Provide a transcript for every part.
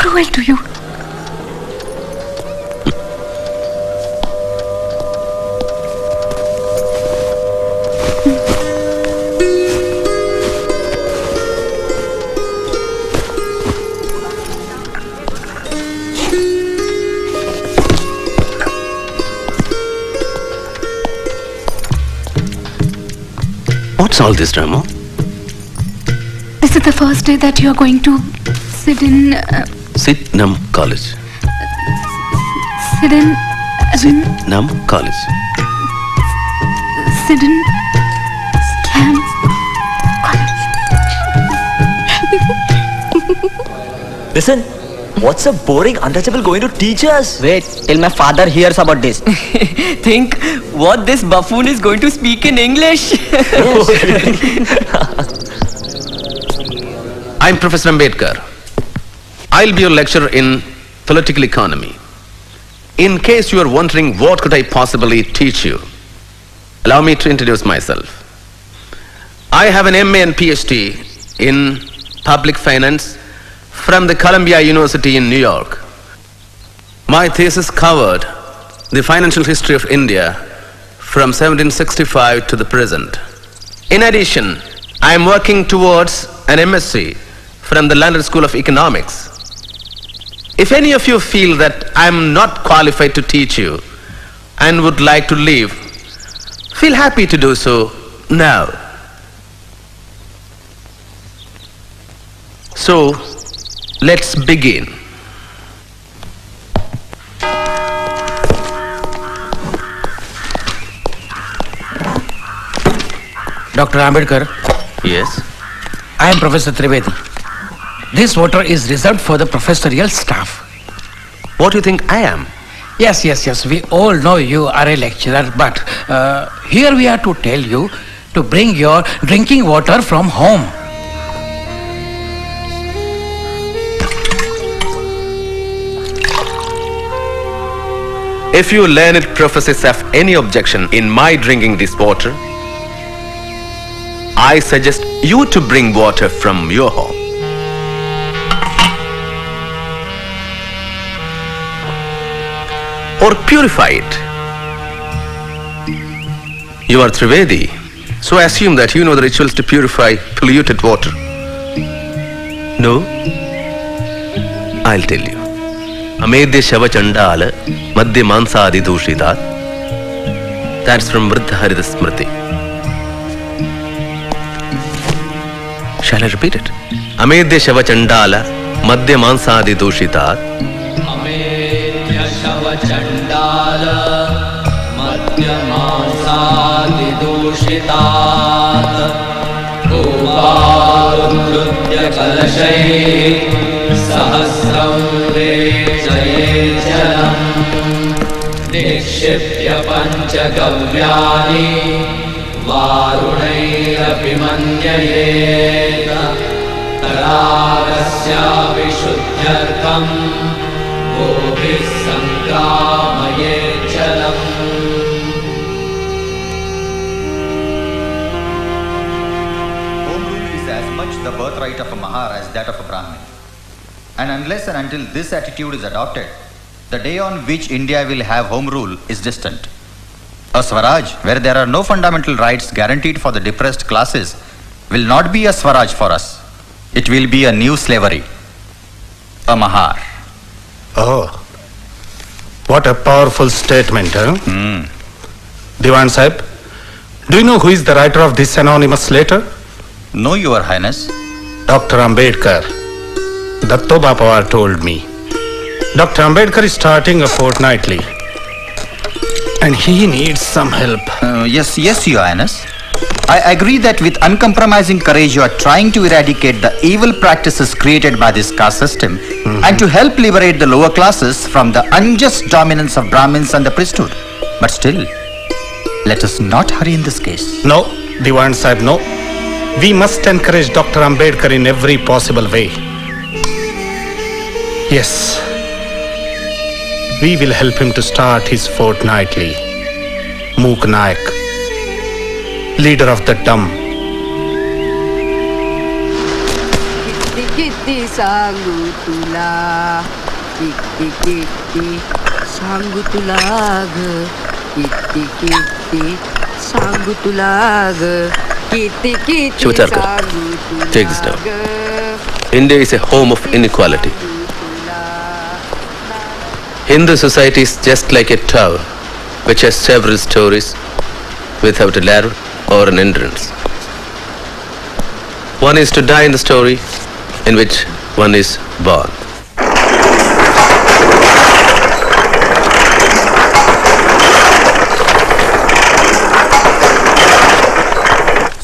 cruel to you. What's all this drama? This is the first day that you are going to sit in... Sit-Nam College. Sit in... Sit-Nam College. Sit in... Listen, what's a boring untouchable going to teach us? Wait till my father hears about this. Think what this buffoon is going to speak in English. I'm Professor Ambedkar. I'll be your lecturer in political economy. In case you are wondering what could I possibly teach you, allow me to introduce myself. I have an MA and PhD in public finance from the Columbia University in New York. My thesis covered the financial history of India from 1765 to the present. In addition, I am working towards an MSc from the London School of Economics. If any of you feel that I am not qualified to teach you and would like to leave, feel happy to do so now. So, let's begin. Dr. Ambedkar. Yes? I am Professor Trivedi. This water is reserved for the professorial staff. What do you think I am? Yes. We all know you are a lecturer, but here we are to tell you to bring your drinking water from home. If you learned professors have any objection in my drinking this water, I suggest you to bring water from your home. Or purify it. You are Trivedi, so I assume that you know the rituals to purify polluted water. No? I'll tell you. Amedya Shava Chandala Madhya Mansadi Dushitat. That's from Vriddha Harita Smriti. Shall I repeat it? Amedya Shava Chandala Madhya Mansadi Dushitat. Amedya Shava Chandala Madhya Mansadi Dushitat. Uparudrutya Kalashay Sahasram Jalam Nikshipya Panchagavyani Varunairapi Manyayeta Taragasya Vishuddhyartham Gobhis Sangramaye Jalam. Home rule is as much the birthright of a Mahar as that of a Brahmin. And unless and until this attitude is adopted, the day on which India will have home rule is distant. A Swaraj, where there are no fundamental rights guaranteed for the depressed classes, will not be a Swaraj for us. It will be a new slavery. A Mahar. Oh, what a powerful statement, huh? Diwan Sahib, do you know who is the writer of this anonymous letter? No, Your Highness. Dr. Ambedkar. Datto Bapawar told me. Dr. Ambedkar is starting a fortnightly and he needs some help. Yes, Your Highness. I agree that with uncompromising courage you are trying to eradicate the evil practices created by this caste system and to help liberate the lower classes from the unjust dominance of Brahmins and the priesthood. But still, let us not hurry in this case. No, Diwan Sahib, no. We must encourage Dr. Ambedkar in every possible way. Yes, we will help him to start his fortnightly. Mook Nayak, leader of the dumb. किती सांगू तुला किती किती सांगू तुला ग किती किती सांगू तुला ग किती किती Shivatarkar, सांगू take this तुला down. ग India is a home of inequality. Hindu society is just like a tower which has several stories without a ladder or an entrance. One is to die in the story in which one is born.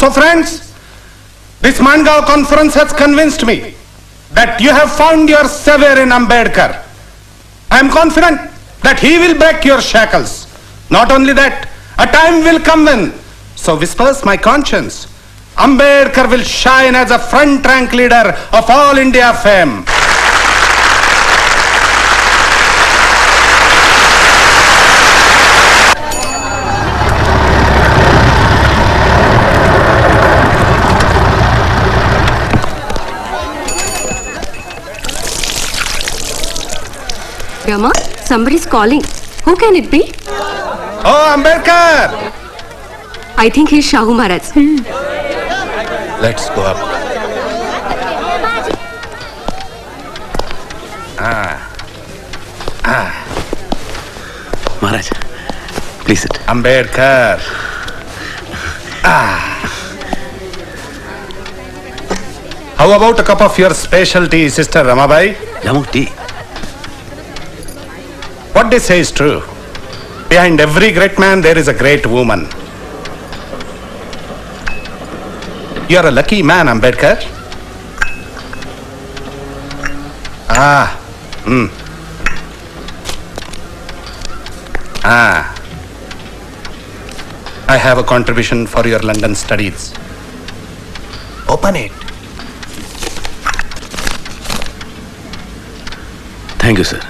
So friends, this Mangaon conference has convinced me that you have found your savior in Ambedkar. I am confident that he will break your shackles. Not only that, a time will come when, so whispers my conscience, Ambedkar will shine as a front rank leader of all India fame. Rama, somebody's calling. Who can it be? Oh, Ambedkar! I think he's Shahu Maharaj. Let's go up. Maharaj, please sit. Ambedkar. How about a cup of your special tea, Sister Ramabai? Ramu, tea. What they say is true. Behind every great man, there is a great woman. You are a lucky man, Ambedkar. I have a contribution for your London studies. Open it. Thank you, sir.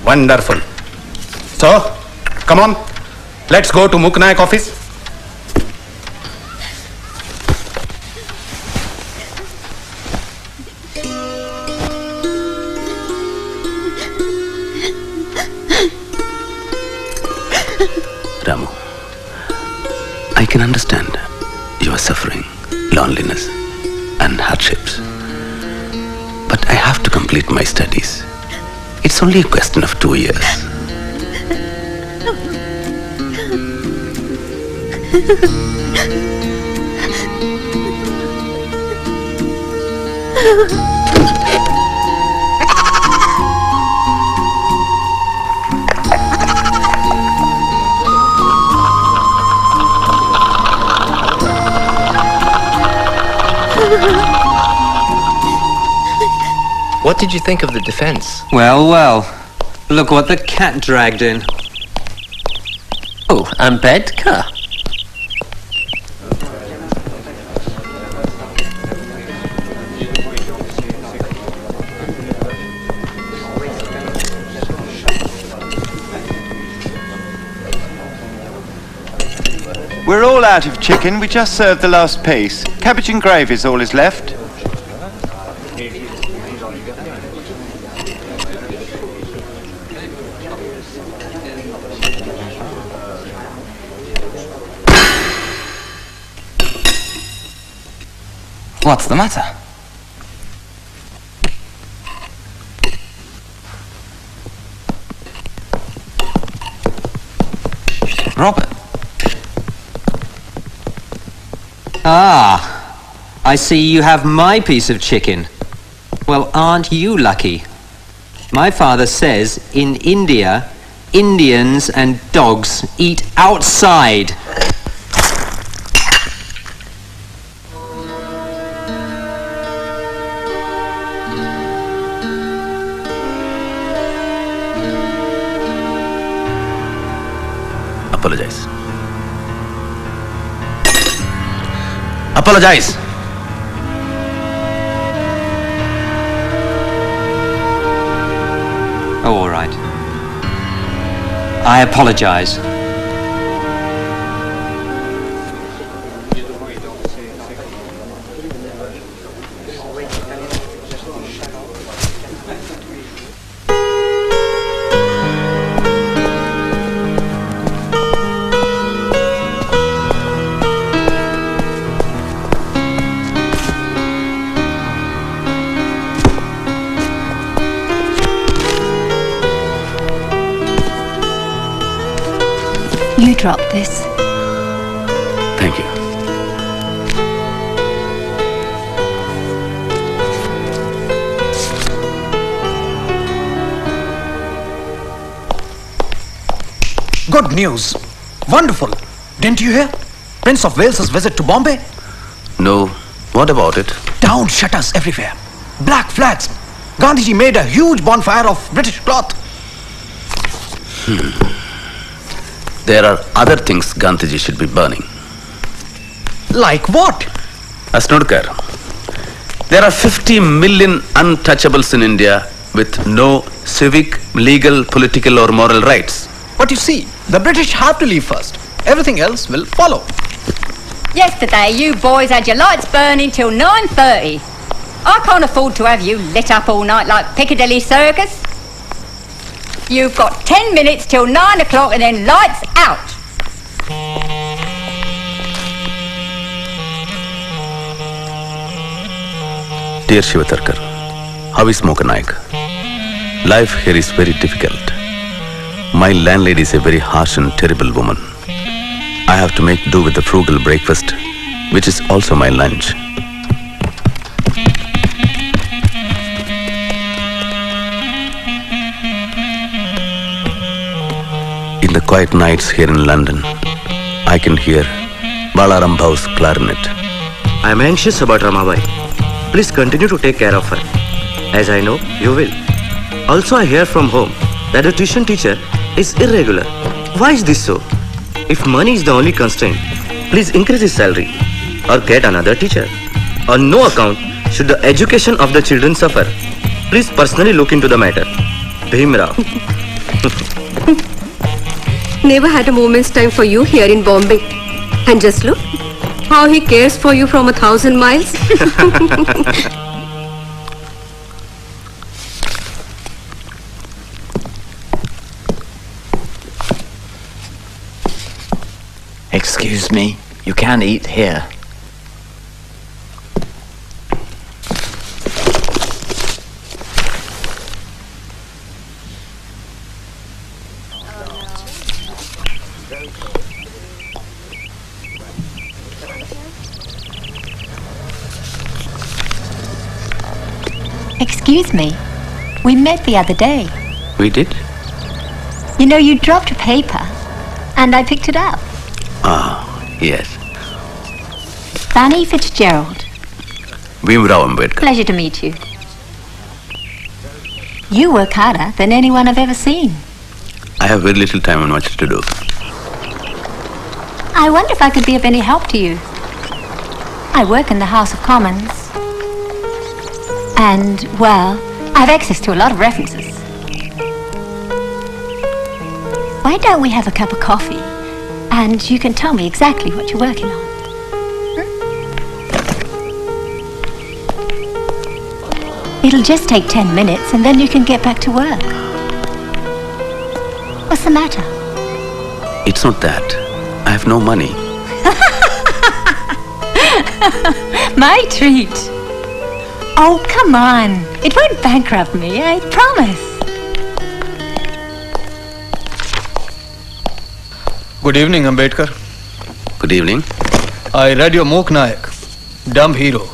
Wonderful. So, come on. Let's go to Muknayak office. Ramu, I can understand your suffering, loneliness, and hardships. But I have to complete my studies. It's only a question of 2 years. What did you think of the defense? Well, well. Look what the cat dragged in. Oh, ambedkar. We're all out of chicken. We just served the last piece. Cabbage and gravy is all is left. What's the matter? Robert? Ah, I see you have my piece of chicken. Well, aren't you lucky? My father says in India, Indians and dogs eat outside. Apologize. Apologize. Oh, all right. I apologize. drop this. Thank you. Good news. Wonderful. Didn't you hear? Prince of Wales's visit to Bombay? No. What about it? Down shutters everywhere. Black flags. Gandhiji made a huge bonfire of British cloth. There are other things Gandhiji should be burning. Like what? Asnodkar, there are 50 million untouchables in India with no civic, legal, political or moral rights. But you see, the British have to leave first. Everything else will follow. Yesterday, you boys had your lights burning till 9:30. I can't afford to have you lit up all night like Piccadilly Circus. You've got 10 minutes till 9 o'clock and then lights out. Dear Shivatarkar, how is Mokanayak? Life here is very difficult. My landlady is a very harsh and terrible woman. I have to make do with the frugal breakfast, which is also my lunch. In the quiet nights here in London, I can hear Balaram Bhau's clarinet. I am anxious about Ramabai. Please continue to take care of her, as I know you will. Also, I hear from home that the tuition teacher is irregular. Why is this so? If money is the only constraint, please increase his salary or get another teacher. On no account should the education of the children suffer. Please personally look into the matter. Bhimrao. Never had a moment's time for you here in Bombay. And just look, how he cares for you from 1,000 miles. Excuse me, you can eat here. Excuse me. We met the other day. We did? You know, you dropped a paper, and I picked it up. Ah, yes. Fanny Fitzgerald. Bhimrao Ambedkar. Pleasure to meet you. You work harder than anyone I've ever seen. I have very little time and much to do. I wonder if I could be of any help to you. I work in the House of Commons. And, well, I have access to a lot of references. Why don't we have a cup of coffee? And you can tell me exactly what you're working on. It'll just take 10 minutes and then you can get back to work. What's the matter? It's not that. I have no money. My treat. Oh, come on. It won't bankrupt me, I promise. Good evening, Ambedkar. Good evening. I read your Mok Nayak, Dumb Hero.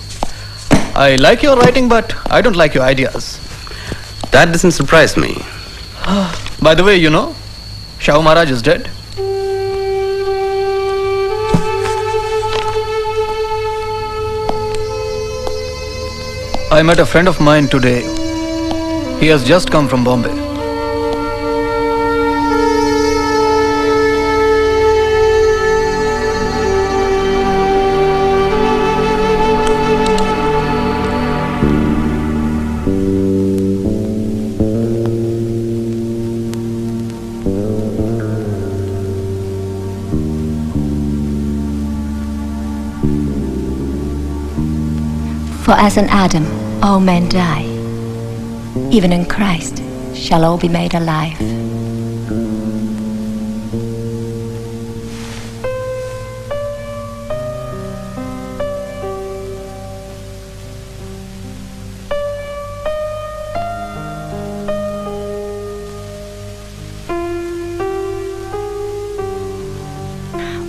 I like your writing, but I don't like your ideas. That doesn't surprise me. By the way, you know, Shahu Maharaj is dead. I met a friend of mine today. He has just come from Bombay. For as in Adam, all men die. Even in Christ shall all be made alive.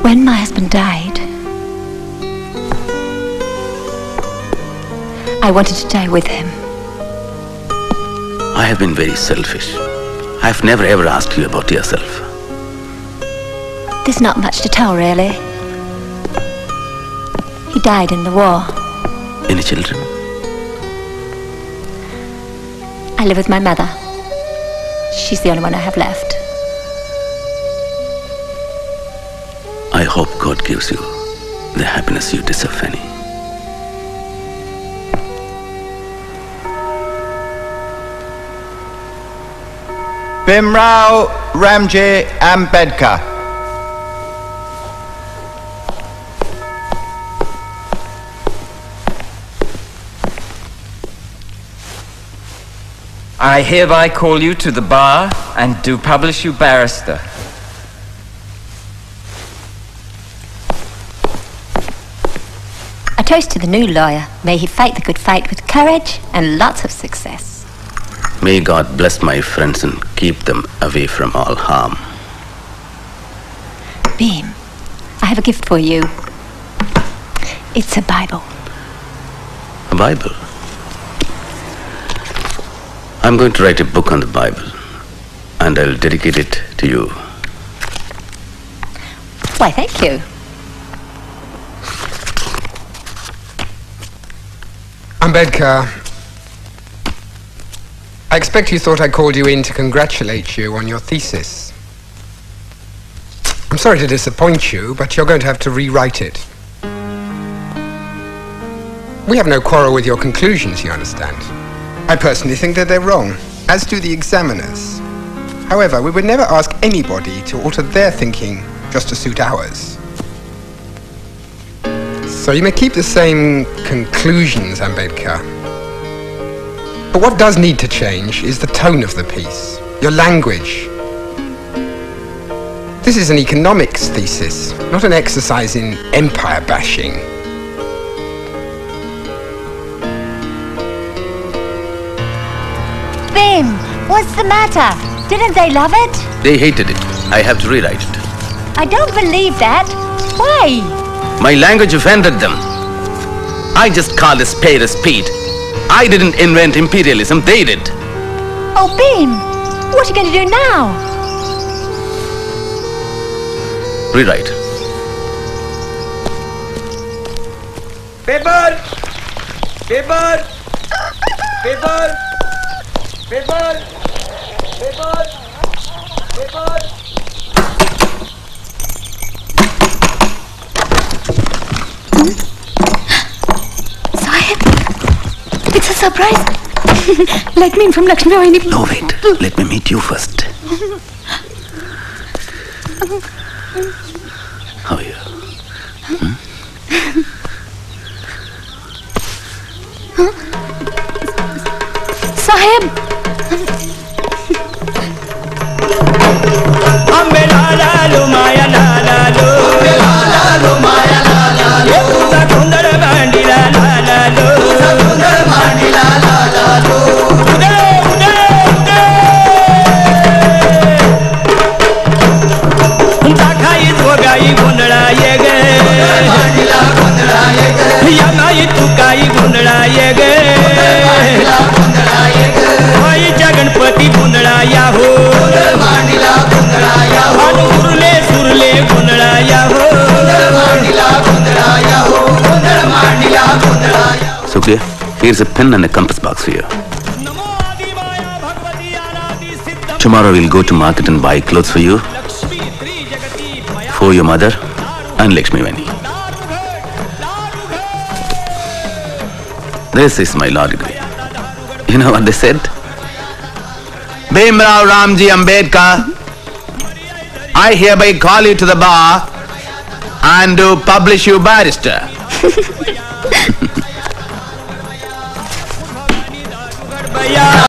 When my husband died, I wanted to die with him. I have been very selfish. I've never ever asked you about yourself. There's not much to tell, really. He died in the war. Any children? I live with my mother. She's the only one I have left. I hope God gives you the happiness you deserve, Fanny. Bhimrao Ramji Ambedkar. I hereby call you to the bar and do publish you barrister. A toast to the new lawyer. May he fight the good fight with courage and lots of success. May God bless my friends and keep them away from all harm. Beam, I have a gift for you. It's a Bible. A Bible? I'm going to write a book on the Bible, and I'll dedicate it to you. Why, thank you. Ambedkar, I expect you thought I called you in to congratulate you on your thesis. I'm sorry to disappoint you, but you're going to have to rewrite it. We have no quarrel with your conclusions, you understand. I personally think that they're wrong, as do the examiners. However, we would never ask anybody to alter their thinking just to suit ours. So you may keep the same conclusions, Ambedkar. But what does need to change is the tone of the piece, your language. This is an economics thesis, not an exercise in empire bashing. Bim, what's the matter? Didn't they love it? They hated it. I have to rewrite it. I don't believe that. Why? My language offended them. I just called a spade a speed. I didn't invent imperialism, they did. Oh, Bim, what are you going to do now? Rewrite. Paper! Paper! Paper! Paper! Paper! Paper! Sahib, it's a surprise. Let me inform Lakshmi Vahini. No, wait. Let me meet you first. How are you? Sahib! Sukhya, here's a pen and a compass box for you. Tomorrow we'll go to market and buy clothes for you, for your mother and Lakshmi Vani. This is my law degree. You know what they said? Bhimrao Ramji Ambedkar, I hereby call you to the bar and do publish you barrister.